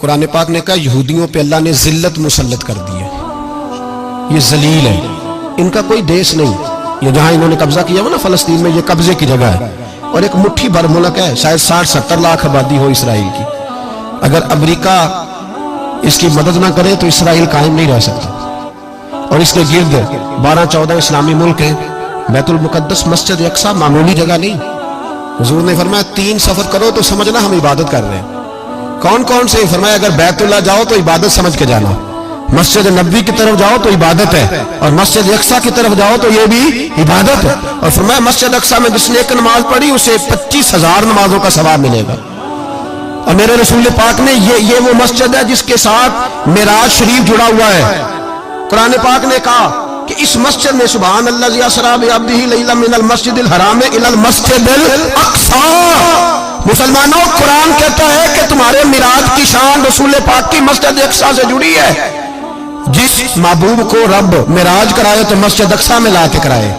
قرآن پاک نے کہا یہودیوں پہ اللہ نے ذلت مسلط کر دی ہے، یہ ذلیل ہے، ان کا کوئی دیش نہیں، یہ جہاں انہوں نے قبضہ کیا ہوا نا فلسطین میں، یہ قبضے کی جگہ ہے اور ایک مٹھی بھر ملک ہے، شاید 60-70 لاکھ آبادی ہو اسرائیل کی۔ اگر امریکہ اس کی مدد نہ کرے تو اسرائیل قائم نہیں رہ سکتا، اور اس کے گرد 12-14 اسلامی ملک ہیں۔ بیت المقدس مسجد اقصیٰ معمولی جگہ نہیں، حضور نے فرمایا 3 سفر کرو تو سمجھنا ہم عبادت کر رہے ہیں۔ کون کون سے؟ فرمایا اگر بیت اللہ جاؤ تو عبادت سمجھ کے جانا، مسجد نبوی کی طرف جاؤ تو عبادت ہے، اور مسجد اقصیٰ کی طرف جاؤ تو یہ بھی عبادت ہے۔ اور فرمایا مسجد اقصیٰ میں جس نے ایک نماز پڑھی اسے 25,000 نمازوں کا ثواب ملے گا۔ اور میرے رسول پاک نے یہ وہ مسجد ہے جس کے ساتھ معراج شریف جڑا ہوا ہے۔ قرآن پاک نے کہا کہ اس مسجد میں سبحان اللہ اسریٰ بعبدہ لیلا من المسجد الحرام الی المسجد الاقصیٰ۔ مسلمانوں، قرآن کہتا ہے کہ تمہارے معراج کی شان رسول پاک کی مسجد اقصیٰ سے جڑی ہے۔ جس محبوب کو رب معراج کرائے تو مسجد اقصیٰ میں لا کے کرائے۔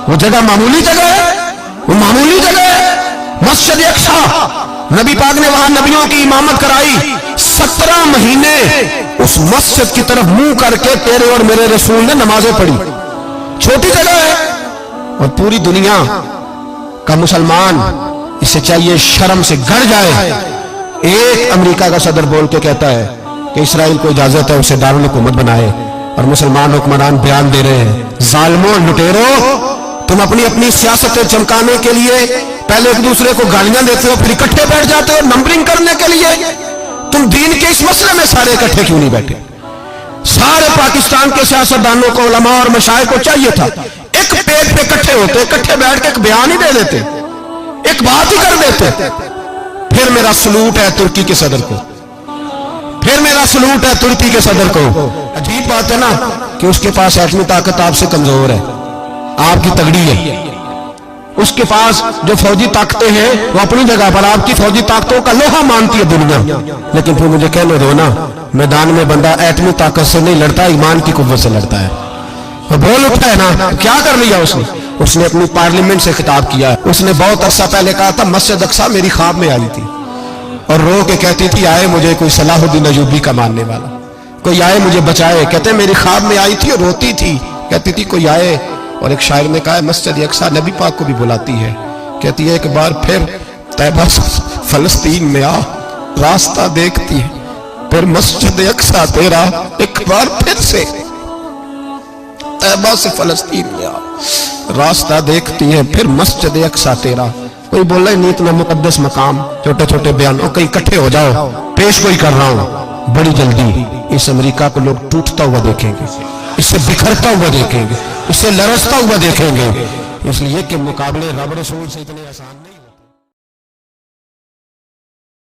وہ جگہ معمولی جگہ ہے، وہ معمولی جگہ ہے مسجد اقصیٰ۔ نبی پاک نے وہاں نبیوں کی امامت کرائی، 17 مہینے اس مسجد کی طرف منہ کر کے تیرے اور میرے رسول نے نمازیں پڑھی۔ چھوٹی جگہ ہے، اور پوری دنیا کا مسلمان اسے چاہیے شرم سے گڑ جائے۔ ایک امریکہ کا صدر بول کے کہتا ہے کہ اسرائیل کو اجازت ہے اسے دارالحکومت بنائے، اور مسلمان حکمران بیان دے رہے ہیں ظالموں، لٹیروں، تم اپنی سیاستیں چمکانے کے لیے پہلے ایک دوسرے کو گالیاں دیتے ہو، پھر اکٹھے بیٹھ جاتے ہو نمبرنگ کرنے کے لیے۔ تم دین کے اس مسئلے میں سارے اکٹھے کیوں نہیں بیٹھے؟ سارے پاکستان کے سیاستدانوں کو، علماء اور مشائخ کو چاہیے تھا ایک پیج پہ اکٹھے ہوتے، اکٹھے بیٹھ کے ایک بیان ہی دے دیتے، ایک بات ہی کر دیتے۔ پھر میرا سلوٹ ہے ترکی کے صدر کو، پھر میرا سلوٹ ہے ترکی کے صدر کو۔ عجیب بات ہے نا کہ اس کے پاس ایٹمی طاقت آپ سے کمزور ہے، آپ کی تگڑی ہے۔ اس کے پاس جو فوجی طاقتیں ہیں وہ اپنی جگہ پر، آپ کی فوجی طاقتوں کا لوہا مانتی ہے دنیا، لیکن پھر مجھے کہنے دو نا، میدان میں بندہ ایٹمی طاقت سے نہیں لڑتا، ایمان کی قوت سے لڑتا ہے۔ وہ بول اٹھا ہے نا، کیا کر لیا اس نے اپنی پارلیمنٹ سے خطاب کیا۔ اس نے بہت عرصہ پہلے کہا تھا مسجد اقصیٰ میری خواب میں آئی تھی، اور رو کے کہتی تھی آئے مجھے کوئی صلاح الدین ایوبی کا ماننے والا، کوئی آئے مجھے بچائے۔ کہتے میری خواب میں آئی تھی اور روتی تھی، کہتی تھی کوئی آئے۔ اور ایک شاعر نے کہا ہے مسجد اقصیٰ نبی پاک کو بھی بلاتی ہے، کہتی ہے ایک بار پھر طیبہ فلسطین میں آ، راستہ دیکھتی ہے پھر مسجد اقصیٰ تیرا، ایک بار پھر سے طیبہ سے فلسطین میں آ، راستہ دیکھتی ہے پھر مسجد اقصیٰ تیرا۔ کوئی بول رہا ہے نہیں اتنا مقدس مقام، چھوٹے چھوٹے بیان، اور کہیں اکٹھے ہو جاؤ، پیش کوئی کر رہا ہوں بڑی جلدی۔ اس امریکہ کو لوگ ٹوٹتا ہوا دیکھیں گے، اس سے بکھرتا ہوا دیکھیں گے، اس سے لرزتا ہوا دیکھیں گے، اس لیے کہ مقابلے رب رسول سے اتنے آسان نہیں۔